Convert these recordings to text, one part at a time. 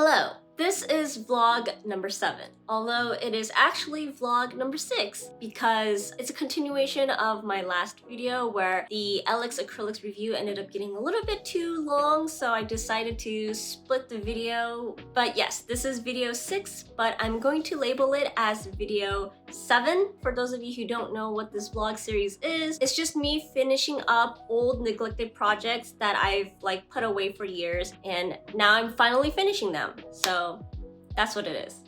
Hello, this is vlog number 7, although it is actually vlog number 6 because it's a continuation of my last video where the Alex Acrylics review ended up getting a little bit too long, so I decided to split the video. But yes, this is video 6, but I'm going to label it as video 7. For those of you who don't know what this vlog series is, it's just me finishing up old neglected projects that I've put away for years, and now I'm finally finishing them. So that's what it is.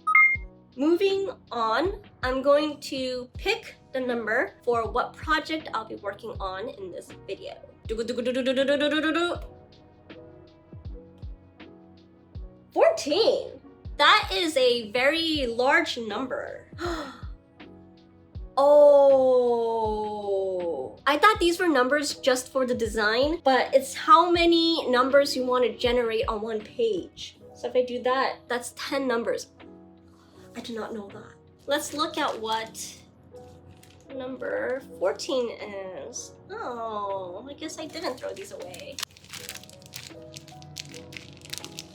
Moving on, I'm going to pick the number for what project I'll be working on in this video. 14! That is a very large number. Oh, I thought these were numbers just for the design, but it's how many numbers you want to generate on one page. So if I do that, that's 10 numbers. I did not know that. Let's look at what number 14 is. Oh, I guess I didn't throw these away.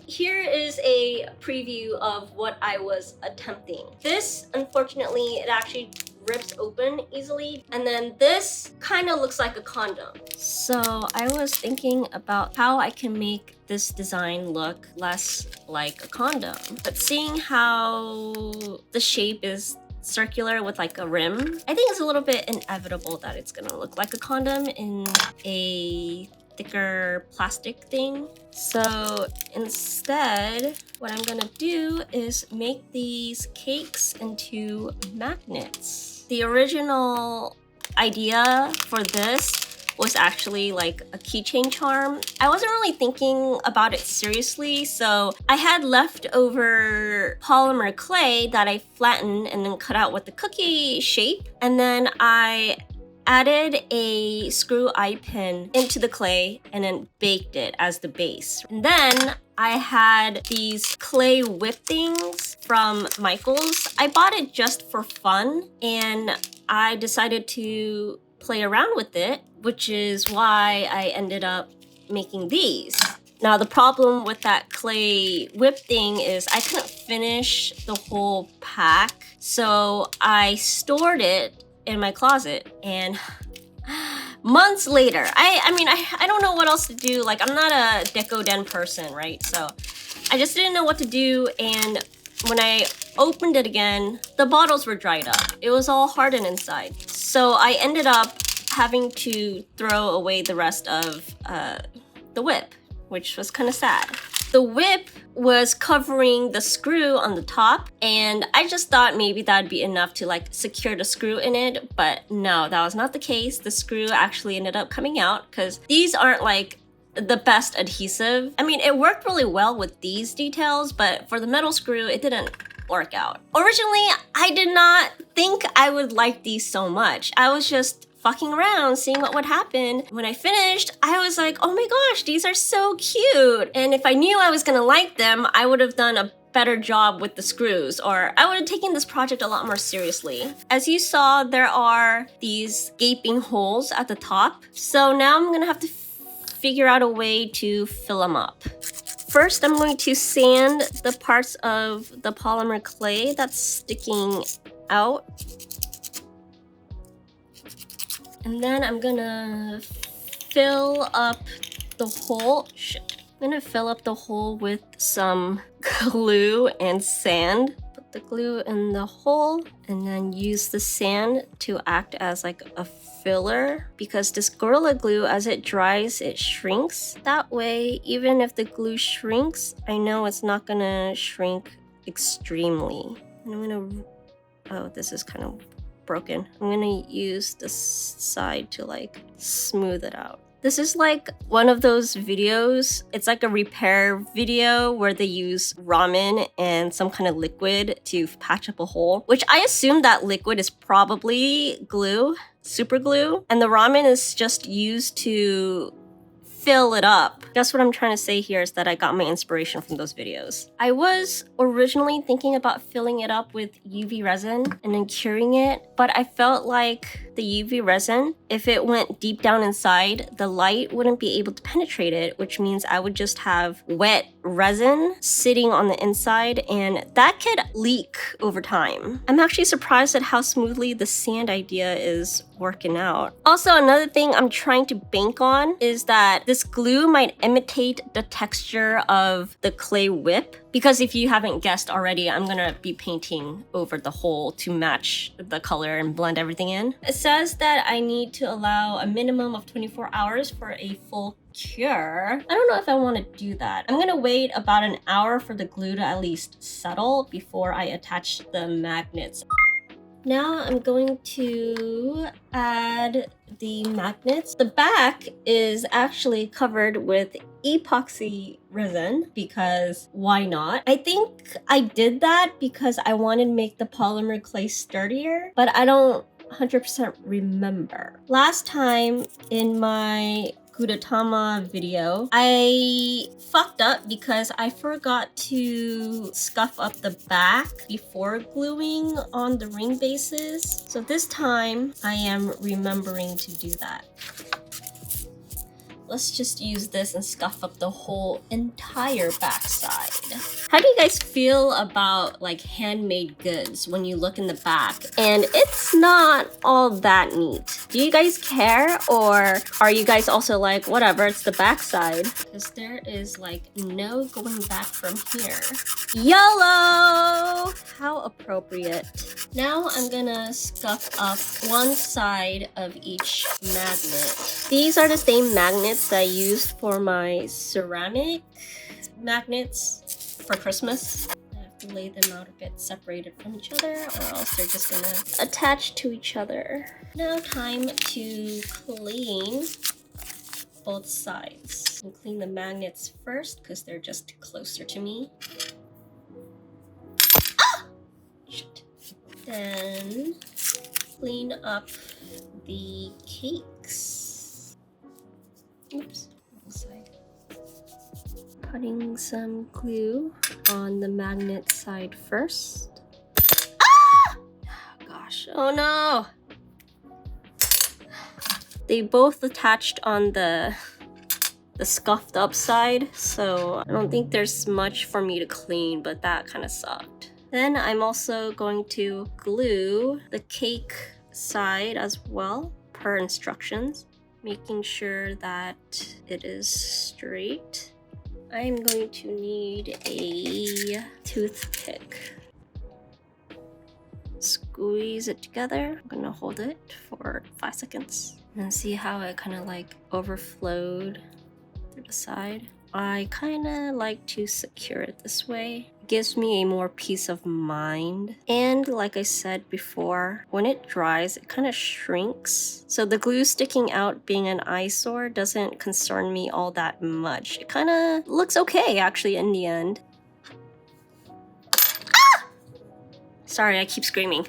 Here is a preview of what I was attempting. This, unfortunately, it actually rips open easily, and then this kind of looks like a condom. So I was thinking about how I can make this design look less like a condom, but seeing how the shape is circular with like a rim, I think it's a little bit inevitable that it's gonna look like a condom in a thicker plastic thing. So instead, what I'm gonna do is make these cakes into magnets. The original idea for this was actually like a keychain charm. I wasn't really thinking about it seriously, so I had leftover polymer clay that I flattened and then cut out with the cookie shape, and then I added a screw eye pin into the clay and then baked it as the base. And then I had these clay whip things from Michaels. I bought it just for fun, and I decided to play around with it, which is why I ended up making these. Now the problem with that clay whip thing is I couldn't finish the whole pack, so I stored it in my closet, and months later, I don't know what else to do. Like, I'm not a deco den person, right? So I just didn't know what to do, and when I opened it again, the bottles were dried up. It was all hardened inside. So I ended up having to throw away the rest of the whip, which was kind of sad. The whip was covering the screw on the top, and I just thought maybe that'd be enough to like secure the screw in it, but no, that was not the case. The screw actually ended up coming out because these aren't like the best adhesive. I mean, it worked really well with these details, but for the metal screw, it didn't work out. Originally, I did not think I would like these so much. I was just fucking around, seeing what would happen. When I finished, I was like, oh my gosh, these are so cute. And if I knew I was gonna like them, I would have done a better job with the screws, or I would have taken this project a lot more seriously. As you saw, there are these gaping holes at the top. So now I'm gonna have to figure out a way to fill them up. First, I'm going to sand the parts of the polymer clay that's sticking out. And then I'm gonna fill up the hole. I'm gonna fill up the hole with some glue and sand. Put the glue in the hole and then use the sand to act as like a filler, because this Gorilla Glue, as it dries, it shrinks. That way, even if the glue shrinks, I know it's not gonna shrink extremely. And I'm gonna, oh, this is kind of broken. I'm gonna use this side to like smooth it out. This is like one of those videos, it's like a repair video where they use ramen and some kind of liquid to patch up a hole, which I assume that liquid is probably glue, super glue, and the ramen is just used to fill it up. Guess what I'm trying to say here is that I got my inspiration from those videos. I was originally thinking about filling it up with UV resin and then curing it, but I felt like the UV resin, if it went deep down inside, the light wouldn't be able to penetrate it, which means I would just have wet resin sitting on the inside, and that could leak over time. I'm actually surprised at how smoothly the sand idea is working out. Also, another thing I'm trying to bank on is that this glue might imitate the texture of the clay whip, because if you haven't guessed already, I'm gonna be painting over the hole to match the color and blend everything in. It says that I need to allow a minimum of 24 hours for a full cure. I don't know if I want to do that. I'm gonna wait about an hour for the glue to at least settle before I attach the magnets. Now I'm going to add the magnets. The back is actually covered with epoxy resin because why not? I think I did that because I wanted to make the polymer clay sturdier, but I don't 100% remember. Last time in my Gudetama video, I fucked up because I forgot to scuff up the back before gluing on the ring bases. So this time I am remembering to do that. Let's just use this and scuff up the whole entire backside. How do you guys feel about like handmade goods when you look in the back and it's not all that neat? Do you guys care, or are you guys also like, whatever, it's the backside? Because there is like no going back from here. YOLO! How appropriate. Now I'm gonna scuff up one side of each magnet. These are the same magnets that I used for my ceramic magnets for Christmas. I have to lay them out a bit separated from each other, or else they're just gonna attach to each other. Now time to clean both sides. I'll clean the magnets first because they're just closer to me. Ah! Shit. Then clean up the cakes. Oops, wrong side. Putting some glue on the magnet side first. Ah! Oh gosh, oh no! They both attached on the scuffed up side, so I don't think there's much for me to clean, but that kind of sucked. Then I'm also going to glue the cake side as well, per instructions, making sure that it is straight. I'm going to need a toothpick. Squeeze it together. I'm gonna hold it for 5 seconds. And see how it kind of like overflowed through the side. I kind of like to secure it this way. It gives me a more peace of mind. And like I said before, when it dries, it kind of shrinks. So the glue sticking out being an eyesore doesn't concern me all that much. It kind of looks okay actually in the end. Ah! Sorry, I keep screaming.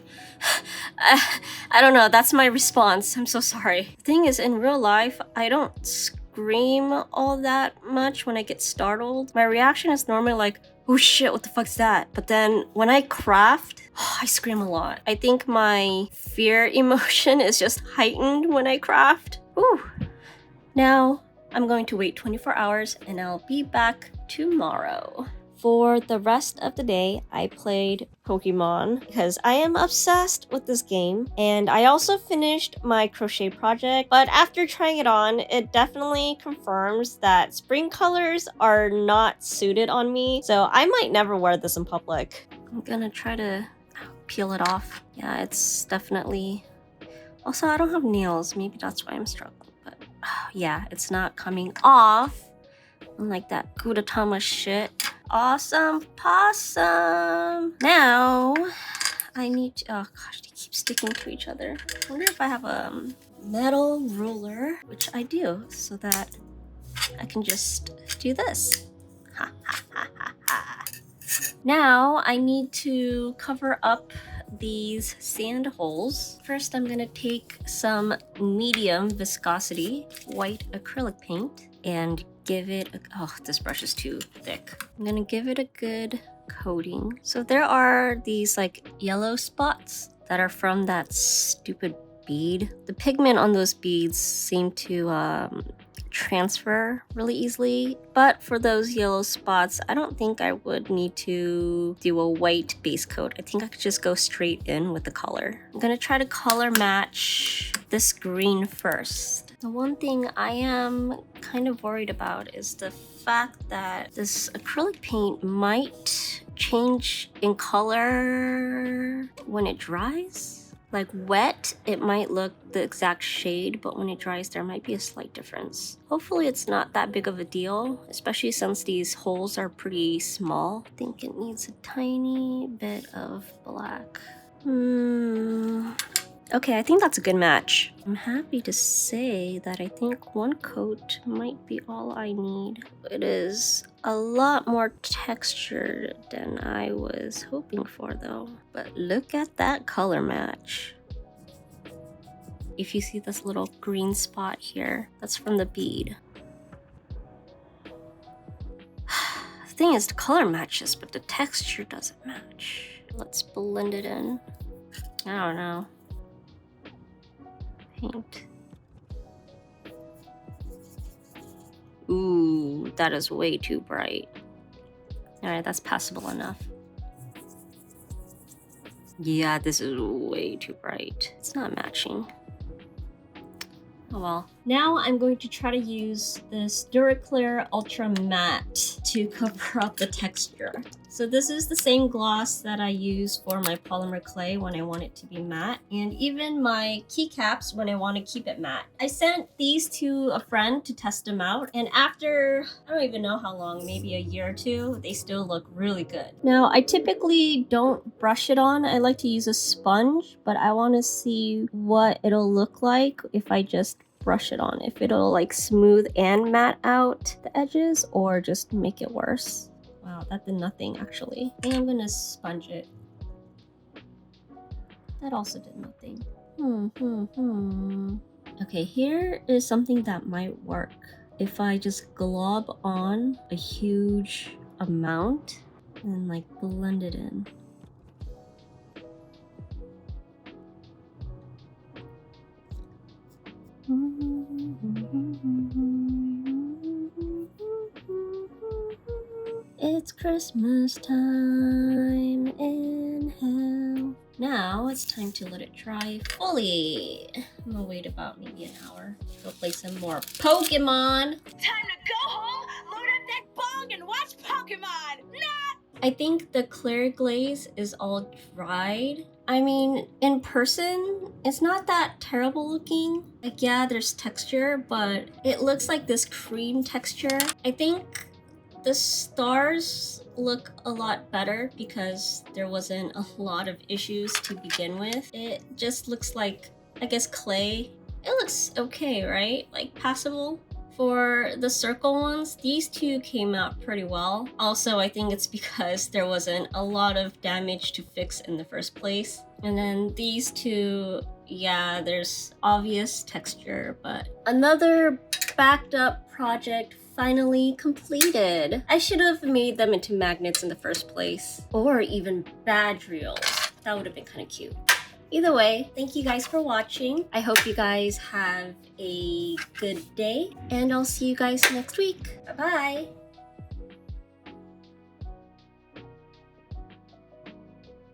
I don't know, that's my response. I'm so sorry. The thing is, in real life, I don't scream all that much when I get startled. My reaction is normally like, oh shit, what the fuck's that? But then when I craft, I scream a lot. I think my fear emotion is just heightened when I craft. Ooh. Now, I'm going to wait 24 hours and I'll be back tomorrow. For the rest of the day, I played Pokemon because I am obsessed with this game. And I also finished my crochet project, but after trying it on, it definitely confirms that spring colors are not suited on me. So I might never wear this in public. I'm gonna try to peel it off. Yeah, it's definitely... Also, I don't have nails. Maybe that's why I'm struggling. But yeah, it's not coming off. Unlike that Gudetama shit. Awesome possum. Now I need to, oh gosh, they keep sticking to each other. I wonder if I have a metal ruler, which I do, so that I can just do this. Ha ha ha ha ha. Now I need to cover up these sand holes. First, I'm gonna take some medium viscosity white acrylic paint and give it a, oh, this brush is too thick. I'm gonna give it a good coating. So there are these like yellow spots that are from that stupid bead. The pigment on those beads seem to transfer really easily, but for those yellow spots, I don't think I would need to do a white base coat. I think I could just go straight in with the color. I'm gonna try to color match this green first. The one thing I am kind of worried about is the fact that this acrylic paint might change in color when it dries. Like wet, it might look the exact shade, but when it dries, there might be a slight difference. Hopefully it's not that big of a deal, especially since these holes are pretty small. I think it needs a tiny bit of black. Okay, I think that's a good match. I'm happy to say that I think one coat might be all I need. It is a lot more textured than I was hoping for though. But look at that color match. If you see this little green spot here, that's from the bead. The thing is, the color matches, but the texture doesn't match. Let's blend it in. I don't know. Paint. Ooh, that is way too bright. Alright, that's passable enough. Yeah, this is way too bright. It's not matching. Oh well. Now I'm going to try to use this Duraclear Ultra Matte to cover up the texture. So this is the same gloss that I use for my polymer clay when I want it to be matte, and even my keycaps when I want to keep it matte. I sent these to a friend to test them out, and after, I don't even know how long, maybe a year or two, they still look really good. Now, I typically don't brush it on. I like to use a sponge, but I want to see what it'll look like if I just brush it on, if it'll like smooth and matte out the edges or just make it worse. Wow, that did nothing actually. I think I'm gonna sponge it. That also did nothing. Okay, here is something that might work. If I just glob on a huge amount and like blend it in. It's Christmas time in hell. Now it's time to let it dry fully. I'm gonna wait about maybe an hour. Go play some more Pokemon. Time to go home, load up that bong, and watch Pokemon! I think the clear glaze is all dried. I mean, in person, it's not that terrible looking. Like, yeah, there's texture, but it looks like this cream texture. I think the stars look a lot better because there wasn't a lot of issues to begin with. It just looks like, I guess, clay. It looks okay, right? Like passable. For the circle ones, these two came out pretty well. Also, I think it's because there wasn't a lot of damage to fix in the first place. And then these two, yeah, there's obvious texture, but another backed up project finally completed. I should have made them into magnets in the first place, or even badge reels. That would have been kind of cute. Either way, thank you guys for watching. I hope you guys have a good day, and I'll see you guys next week. Bye-bye.